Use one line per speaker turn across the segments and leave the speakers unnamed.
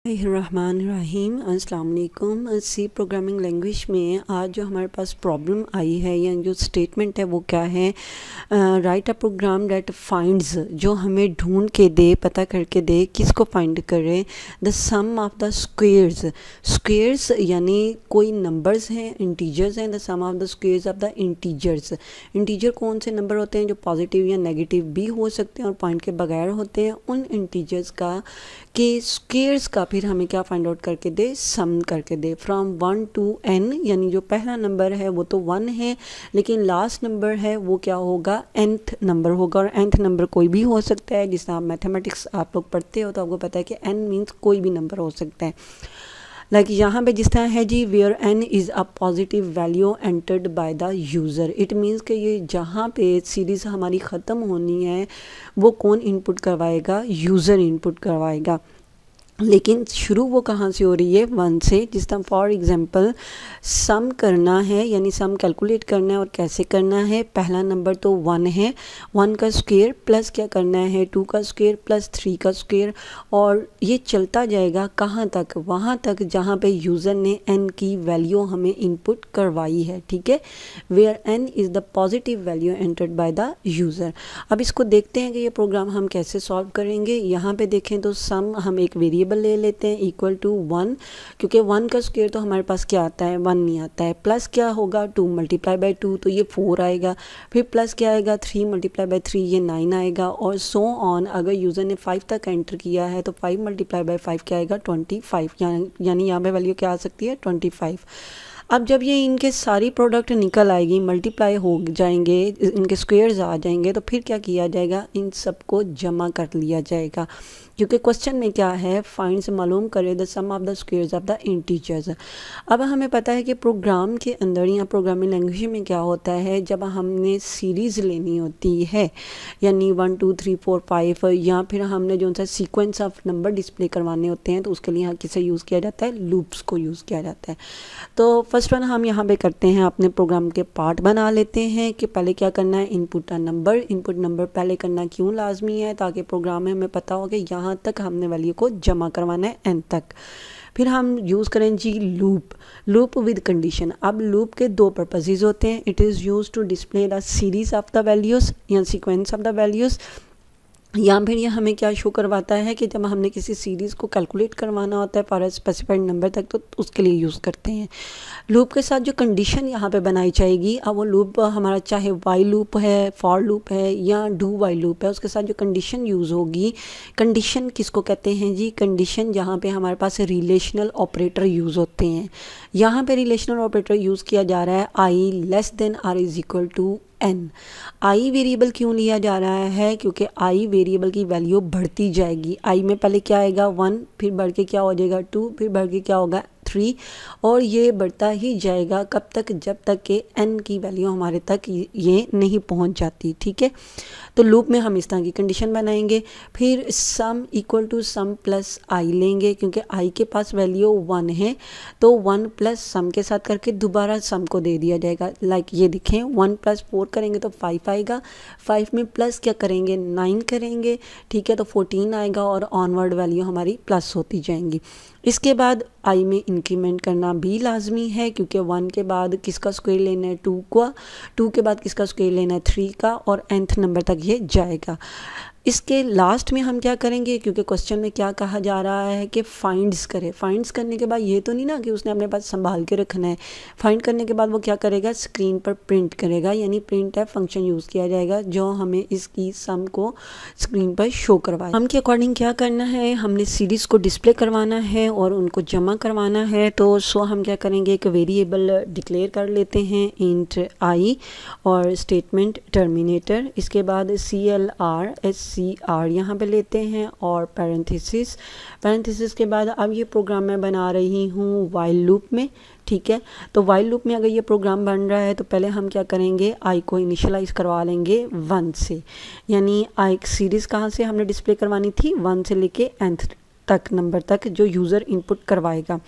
रहमानिर्रहीम अस्सलाम वालेकुम। सी programming language में आज जो हमारे पास प्रॉब्लम आई है या जो स्टेटमेंट है वो क्या है, write a program that finds, जो हमें ढूंढ के दे, पता करके दे, किसको फाइंड करे, the sum of the squares. Squares यानी कोई नंबर्स हैं, इंटीजर्स हैं, the sum of the squares of the integers. Integer कौन से नंबर होते हैं जो पॉजिटिव या नेगेटिव भी हो सकते हैं और पॉइंट के बगैर होते हैं, उन इंटीजर्स का के स्क्वेयर्स का फिर हमें क्या फाइंड आउट करके दे, सम करके दे फ्रॉम 1 to n। यानी जो पहला नंबर है वो तो 1 है, लेकिन लास्ट नंबर है वो क्या होगा, nth नंबर होगा। और nth नंबर कोई भी हो सकता है, जिससे आप मैथमेटिक्स आप लोग पढ़ते हो तो आपको पता है कि n मीन्स कोई भी नंबर हो सकता है। लाइक यहाँ पे जिस तरह है जी, where n is a positive value entered by the user. It means कि ये जहाँ पे सीरीज़ हमारी ख़त्म होनी है वो कौन इनपुट करवाएगा, यूज़र इनपुट करवाएगा। लेकिन शुरू वो कहाँ से हो रही है, 1 से। जिस तरह फॉर एग्जांपल सम करना है, यानी सम कैलकुलेट करना है, और कैसे करना है, पहला नंबर तो 1 है, 1 का स्क्वायर प्लस क्या करना है, 2 का स्क्वायर प्लस 3 का स्क्वायर, और ये चलता जाएगा कहाँ तक, वहाँ तक जहाँ पे यूज़र ने n की वैल्यू हमें इनपुट करवाई है। ठीक है, where n is the positive value entered by the user. अब इसको देखते हैं कि ये प्रोग्राम हम कैसे सॉल्व करेंगे। यहाँ पे देखें तो सम हम एक वेरिएबल ले लेते हैं इक्वल टू 1, क्योंकि 1 का स्क्वायर तो हमारे पास क्या आता है, 1 नहीं आता है। प्लस क्या होगा, 2 मल्टीप्लाई बाय 2 तो ये 4 आएगा, फिर प्लस क्या आएगा, 3 मल्टीप्लाई बाय 3 ये 9 आएगा, और सो ऑन। अगर यूज़र ने 5 तक एंटर किया है तो 5 मल्टीप्लाई बाय 5 क्या आएगा, 25। यानी यहाँ पे वैल्यू क्या आ सकती है, 25। अब जब ये इनके सारी प्रोडक्ट निकल आएगी, मल्टीप्लाई हो जाएंगे, इनके स्क्वेयर्स आ जाएंगे, तो फिर क्या किया जाएगा, इन सबको जमा कर लिया जाएगा। क्योंकि क्वेश्चन में क्या है, फाइंड से मालूम करे the sum of the squares of the integers. अब हमें पता है कि प्रोग्राम के अंदर या प्रोग्रामिंग लैंग्वेज में क्या होता है, जब हमने सीरीज़ लेनी होती है, यानी 1 2 3 4 5, या फिर हमने जो सा सीक्वेंस ऑफ नंबर डिस्प्ले करवाने होते हैं, तो उसके लिए यहाँ किसे यूज़ किया जाता है, लूप्स को यूज़ किया जाता है। तो फर्स्ट वन हम यहाँ पे करते हैं, अपने प्रोग्राम के पार्ट बना लेते हैं कि पहले क्या करना है, इनपुट नंबर। इनपुट नंबर पहले करना क्यों लाजमी है, ताकि प्रोग्राम में हमें पता हो कि यहाँ तक हमने वैल्यू को जमा करवाना है n तक। फिर हम यूज़ करें जी लूप विद कंडीशन। अब लूप के दो पर्पसेस होते हैं, it is use to display the series of the values या सीक्वेंस ऑफ द वैल्यूज़, या फिर ये हमें क्या शो करवाता है कि जब हमने किसी सीरीज़ को कैलकुलेट करवाना होता है फॉर अ स्पेसिफाइड नंबर तक, तो उसके लिए यूज़ करते हैं। लूप के साथ जो कंडीशन यहाँ पे बनाई जाएगी, अब वो लूप हमारा चाहे वाइल लूप है, फॉर लूप है, या डू वाइल लूप है, उसके साथ जो कंडीशन यूज़ होगी, कंडीशन किसको कहते हैं जी, कंडीशन जहाँ पे हमारे पास रिलेशनल ऑपरेटर यूज़ होते हैं। यहाँ पे रिलेशनल ऑपरेटर यूज़ किया जा रहा है i less than or is equal to n। I variable क्यों लिया जा रहा है, क्योंकि आई वेरिएबल की वैल्यू बढ़ती जाएगी। आई में पहले क्या आएगा, 1, फिर बढ़ के क्या हो जाएगा 2, फिर बढ़ के क्या होगा 3, और ये बढ़ता ही जाएगा कब तक, जब तक कि n की वैल्यू हमारे तक ये नहीं पहुंच जाती। ठीक है, तो लूप में हम इस तरह की कंडीशन बनाएंगे। फिर sum equal to sum plus i लेंगे, क्योंकि आई के पास वैल्यू 1 है, तो 1 प्लस सम के साथ करके दोबारा सम को दे दिया जाएगा। लाइक ये देखें, 1 प्लस 4 करेंगे तो 5 आएगा, 5 में प्लस क्या करेंगे, 9 करेंगे, ठीक है, तो 14 आएगा, और ऑनवर्ड वैल्यू हमारी प्लस होती जाएंगी। इसके बाद आई में इंक्रीमेंट करना भी लाजमी है, क्योंकि 1 के बाद किसका स्क्वायर लेना है, 2 का, 2 के बाद किसका स्क्वायर लेना है, 3 का, और nth नंबर तक ये जाएगा। इसके लास्ट में हम क्या करेंगे, क्योंकि क्वेश्चन में क्या कहा जा रहा है कि फाइंड्स करे। फाइंड्स करने के बाद ये तो नहीं ना कि उसने अपने पास संभाल के रखना है, फाइंड करने के बाद वो क्या करेगा, स्क्रीन पर प्रिंट करेगा, यानी प्रिंट एफ फंक्शन यूज़ किया जाएगा जो हमें इसकी सम को स्क्रीन पर शो करवाए। हम के अकॉर्डिंग क्या करना है, हमने सीरीज़ को डिस्प्ले करवाना है और उनको जमा करवाना है, तो सो हम क्या करेंगे, एक वेरिएबल डिक्लेयर कर लेते हैं इंट आई, और स्टेटमेंट टर्मिनेटर, इसके बाद CLR यहाँ पे लेते हैं, और पैरेंथेसिस के बाद अब ये प्रोग्राम मैं बना रही हूँ वाइल लूप में। ठीक है, तो वाइल लूप में अगर ये प्रोग्राम बन रहा है तो पहले हम क्या करेंगे, आई को इनिशियलाइज करवा लेंगे 1 से, यानी आई सीरीज़ कहाँ से हमने डिस्प्ले करवानी थी, 1 से लेके nth तक नंबर तक जो यूज़र इनपुट करवाएगा।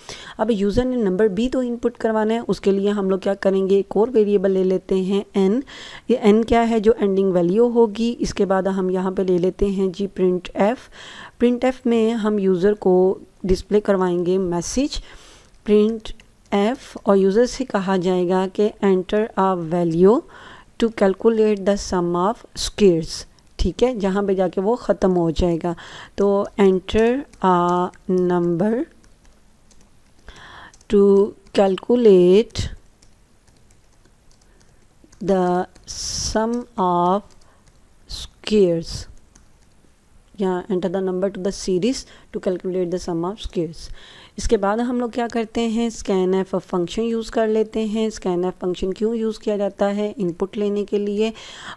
अब यूज़र ने नंबर भी तो इनपुट करवाना है, उसके लिए हम लोग क्या करेंगे, एक और वेरिएबल ले लेते हैं n। ये n क्या है, जो एंडिंग वैल्यू होगी। इसके बाद हम यहाँ पे ले लेते हैं जी प्रिंट एफ में हम यूज़र को डिस्प्ले करवाएंगे मैसेज प्रिंट एफ, और यूज़र से कहा जाएगा कि enter a value to calculate the sum of squares, ठीक है, जहाँ पे जाके वो ख़त्म हो जाएगा। तो enter a number to calculate the sum of squares, यहाँ enter the number to the series to calculate the sum of squares. इसके बाद हम लोग क्या करते हैं, स्कैन एफ फंक्शन यूज़ कर लेते हैं। स्कैन एफ फंक्शन क्यों यूज़ किया जाता है, इनपुट लेने के लिए,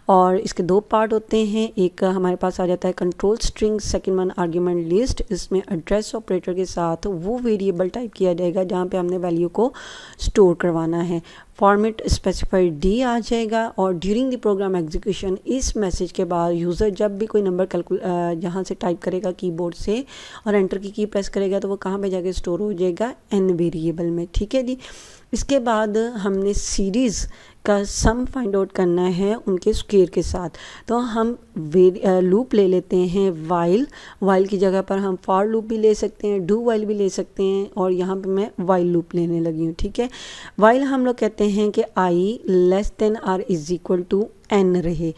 और इसके दो पार्ट होते हैं। एक हमारे पास आ जाता है control string, second one argument list. इसमें एड्रेस ऑपरेटर के साथ वो वेरिएबल टाइप किया जाएगा जहाँ पे हमने वैल्यू को स्टोर करवाना है। फॉर्मेट स्पेसिफाइड डी आ जाएगा, और ड्यूरिंग द प्रोग्राम एग्जीक्यूशन इस मैसेज के बाद यूज़र जब भी कोई नंबर जहाँ से टाइप करेगा कीबोर्ड से और एंटर की प्रेस करेगा तो वो कहाँ पे जाके स्टोर हो जाएगा, एन वेरिएबल में, ठीक है जी। इसके बाद हमने सीरीज़ का सम फाइंड आउट करना है उनके स्क्वेयर के साथ। तो हम लूप ले लेते हैं वाइल की जगह पर हम फॉर लूप भी ले सकते हैं, डू वाइल भी ले सकते हैं, और यहाँ पे मैं वाइल लूप लेने लगी हूँ, ठीक है। वाइल हम लोग कहते हैं कि i less than or is equal to n रहे।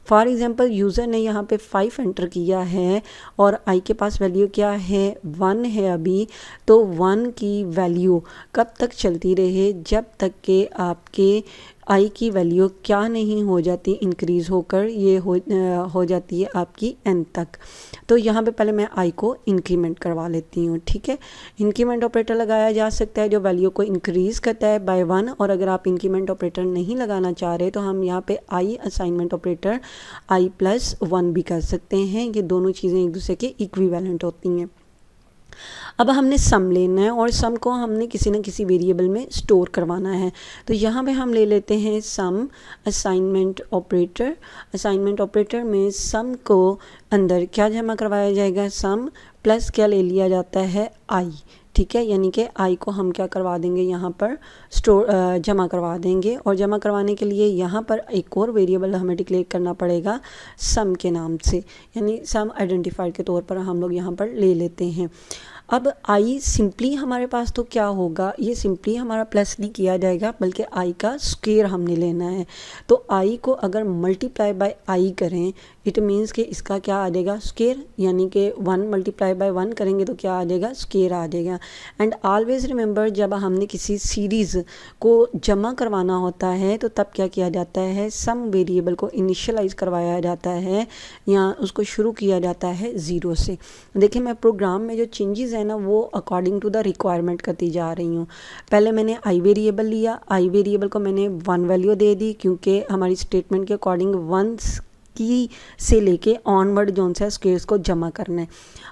फॉर एग्जांपल यूज़र ने यहाँ पे 5 एंटर किया है और आई के पास वैल्यू क्या है, 1 है अभी, तो 1 की वैल्यू कब तक चलती रहे, जब तक कि आपके आई की वैल्यू क्या नहीं हो जाती इंक्रीज़ होकर, ये हो जाती है आपकी एन तक। तो यहाँ पे पहले मैं आई को इंक्रीमेंट करवा लेती हूँ, ठीक है। इंक्रीमेंट ऑपरेटर लगाया जा सकता है जो वैल्यू को इंक्रीज़ करता है बाय 1, और अगर आप इंक्रीमेंट ऑपरेटर नहीं लगाना चाह रहे तो हम यहाँ पे आई असाइनमेंट ऑपरेटर i+1 भी कर सकते हैं। ये दोनों चीज़ें एक दूसरे के इक्विवेलेंट होती हैं। अब हमने सम लेना है और सम को हमने किसी न किसी वेरिएबल में स्टोर करवाना है। तो यहाँ पे हम ले लेते हैं सम असाइनमेंट ऑपरेटर। असाइनमेंट ऑपरेटर में सम को अंदर क्या जमा करवाया जाएगा, सम प्लस क्या ले लिया जाता है, आई, ठीक है। यानी कि आई को हम क्या करवा देंगे, यहाँ पर जमा करवा देंगे, और जमा करवाने के लिए यहाँ पर एक और वेरिएबल हमें डिक्लेयर करना पड़ेगा सम के नाम से, यानी सम आइडेंटिफायर के तौर पर हम लोग यहाँ पर ले लेते हैं। अब आई सिंपली हमारे पास तो क्या होगा, ये सिंपली हमारा प्लस नहीं किया जाएगा बल्कि आई का स्क्वायर हमने लेना है। तो आई को अगर मल्टीप्लाई बाय आई करें इट मीन्स कि इसका क्या आ जाएगा, स्क्वायर, यानी कि 1 मल्टीप्लाई बाय 1 करेंगे तो क्या आ जाएगा, स्क्वायर आ जाएगा। एंड ऑलवेज रिमेंबर जब हमने किसी सीरीज़ को जमा करवाना होता है तो तब क्या किया जाता है, सम वेरिएबल को इनिशियलाइज करवाया जाता है या उसको शुरू किया जाता है 0 से। देखिए मैं प्रोग्राम में जो चेंजेस है ना वो अकॉर्डिंग टू द रिक्वायरमेंट करती जा रही हूँ। पहले मैंने आई वेरिएबल लिया, आई वेरिएबल को मैंने 1 वैल्यू दे दी क्योंकि हमारी स्टेटमेंट के अकॉर्डिंग 1 की से लेके ऑनवर्ड जोन सा स्क्वेयर्स को जमा करना है,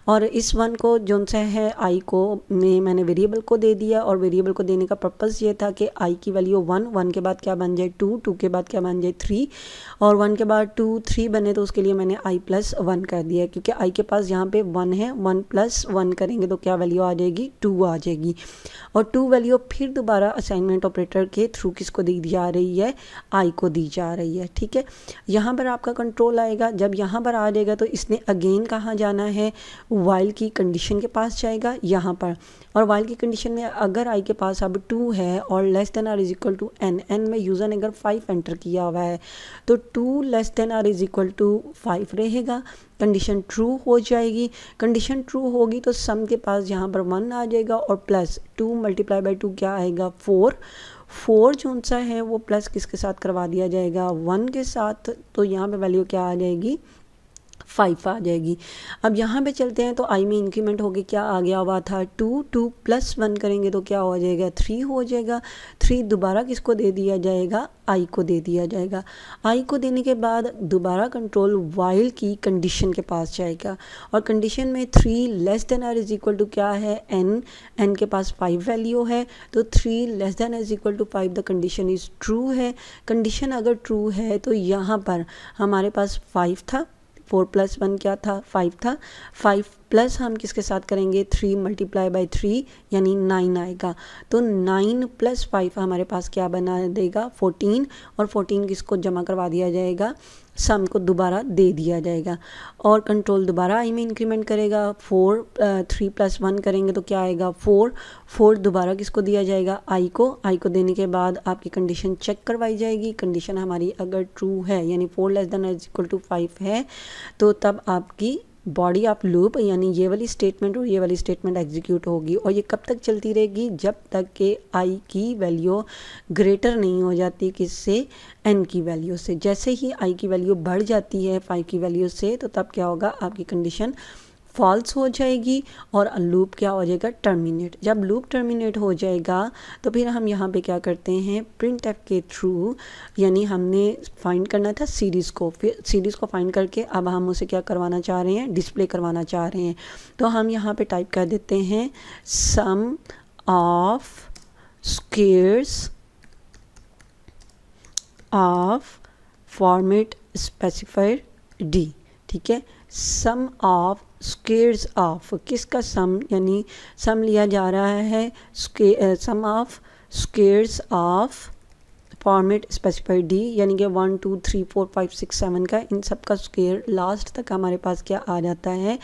और इस 1 को जोन सा है आई को मैंने वेरिएबल को दे दिया, और वेरिएबल को देने का पर्पस ये था कि आई की वैल्यू 1, 1 के बाद क्या बन जाए 2, 2 के बाद क्या बन जाए 3, और 1 के बाद 2, 3 बने तो उसके लिए मैंने i+1 कर दिया क्योंकि आई के पास यहाँ पे 1 है, 1+1 करेंगे तो क्या वैल्यू आ जाएगी, 2 आ जाएगी। और 2 वैल्यू फिर दोबारा असाइनमेंट ऑपरेटर के थ्रू किसको दी जा रही है, आई को दी जा रही है, ठीक है। यहाँ पर आपका कंट्रोल आएगा, जब यहाँ पर आ जाएगा तो इसने अगेन कहाँ जाना है, वाइल की कंडीशन के पास जाएगा यहाँ पर, और वाइल की कंडीशन में अगर आई के पास अब 2 है और less than or is equal to N, N में यूज़र ने अगर 5 एंटर किया हुआ है तो 2 less than or is equal to 5 रहेगा, कंडीशन ट्रू हो जाएगी। कंडीशन ट्रू होगी तो सम के पास यहाँ पर 1 आ जाएगा और प्लस 2 मल्टीप्लाई बाई 2 क्या आएगा, 4 जो सा है वो प्लस किसके साथ करवा दिया जाएगा, 1 के साथ, तो यहाँ पे वैल्यू क्या आ जाएगी, 5 आ जाएगी। अब यहाँ पे चलते हैं तो आई में इंक्रीमेंट होगी, क्या आ गया हुआ था 2, 2 + 1 करेंगे तो क्या हो जाएगा, 3 हो जाएगा। 3 दोबारा किसको दे दिया जाएगा, आई को दे दिया जाएगा। आई को देने के बाद दोबारा कंट्रोल वाइल की कंडीशन के पास जाएगा, और कंडीशन में 3 less than or is equal to क्या है, एन, एन के पास 5 वैल्यू है तो 3 less than is equal to 5 the condition is true है। कंडीशन अगर ट्रू है तो यहाँ पर हमारे पास 5 था, 4 + 1 क्या था, 5 था, 5 प्लस हम किसके साथ करेंगे, 3 मल्टीप्लाई बाई 3 यानी 9 आएगा, तो 9 + 5 हमारे पास क्या बना देगा, 14, और 14 किसको जमा करवा दिया जाएगा, सम को दोबारा दे दिया जाएगा और कंट्रोल दोबारा आई में इंक्रीमेंट करेगा। 3 + 1 करेंगे तो क्या आएगा 4 दोबारा किसको दिया जाएगा आई को देने के बाद आपकी कंडीशन चेक करवाई जाएगी। कंडीशन हमारी अगर ट्रू है यानी 4 <= 5 है तो तब आपकी बॉडी ऑफ लूप यानी ये वाली स्टेटमेंट और ये वाली स्टेटमेंट एग्जीक्यूट होगी और ये कब तक चलती रहेगी, जब तक कि आई की वैल्यू ग्रेटर नहीं हो जाती किससे, एन की वैल्यू से। जैसे ही आई की वैल्यू बढ़ जाती है 5 की वैल्यू से तो तब क्या होगा, आपकी कंडीशन फॉल्स हो जाएगी और लूप क्या हो जाएगा, टर्मिनेट। जब लूप टर्मिनेट हो जाएगा तो फिर हम यहाँ पे क्या करते हैं, प्रिंट एफ के थ्रू, यानी हमने फाइंड करना था सीरीज़ को, फिर सीरीज़ को फाइंड करके अब हम उसे क्या करवाना चाह रहे हैं, डिस्प्ले करवाना चाह रहे हैं। तो हम यहाँ पे टाइप कर देते हैं sum of squares of format specifier d. ठीक है, सम ऑफ स्क्वेयर्स ऑफ, किसका सम, यानी सम लिया जा रहा है sum of squares of format specified d, यानी कि 1 2 3 4 5 6 7 का इन सब का स्क्वेयर लास्ट तक हमारे पास क्या आ जाता है,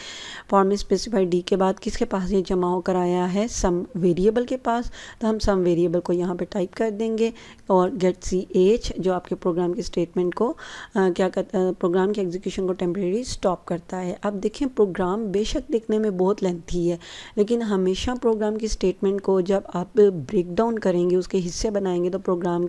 फॉर्मेट स्पेसिफाइड डी के बाद किसके पास ये जमा होकर आया है, सम वेरिएबल के पास। तो हम सम वेरिएबल को यहाँ पे टाइप कर देंगे और गेट सी एच जो आपके प्रोग्राम की स्टेटमेंट को क्या करता, प्रोग्राम के एग्जीक्यूशन को टेम्परेरी स्टॉप करता है। अब देखें प्रोग्राम बेशक देखने में बहुत लेंथी है, लेकिन हमेशा प्रोग्राम की स्टेटमेंट को जब आप ब्रेक डाउन करेंगे, उसके हिस्से बनाएंगे, तो प्रोग्राम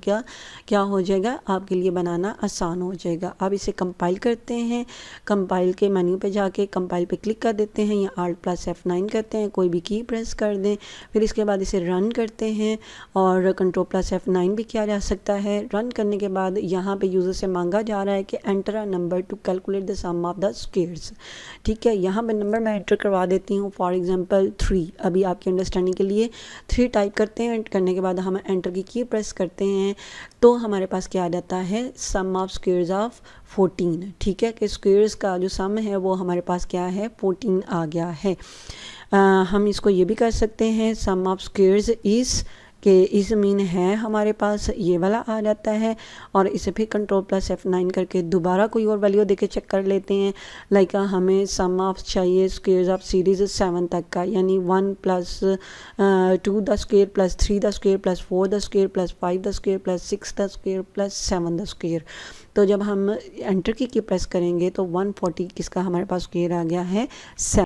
क्या हो जाएगा, आपके लिए बनाना आसान हो जाएगा। अब इसे कंपाइल करते हैं, कंपाइल के मेन्यू पे जाके कंपाइल पे क्लिक कर देते हैं या Alt+F9 करते हैं, कोई भी की प्रेस कर दें। फिर इसके बाद इसे रन करते हैं और Ctrl+F9 भी किया जा सकता है। रन करने के बाद यहाँ पे यूज़र से मांगा जा रहा है कि enter a number to calculate the sum of the squares. ठीक है, यहाँ पे नंबर मैं एंटर करवा देती हूँ, फॉर एग्जांपल 3। अभी आपकी अंडरस्टैंडिंग के लिए 3 टाइप करते हैं, करने के बाद हम एंटर की प्रेस करते हैं तो हमारे पास क्या आ जाता है, सम ऑफ स्क्वेयर्स ऑफ 14। ठीक है, कि स्क्वेयर्स का जो सम है वो हमारे पास क्या है, 14 आ गया है। हम इसको ये भी कर सकते हैं, सम ऑफ स्क्वेयर्स इस कि इस मीन है हमारे पास ये वाला आ जाता है और इसे फिर Ctrl+F9 करके दोबारा कोई और वैल्यू देके चेक कर लेते हैं। लाइक हमें सम ऑफ चाहिए स्क्वेयर्स ऑफ सीरीज़ 7 तक का, यानी 1 + 2 the square + 3 the square + 4 the square + 5 the square + 6 the square + 7 the square. तो जब हम एंटर की प्रेस करेंगे तो 140 किसका हमारे पास स्क्वेयर आ गया है, 7।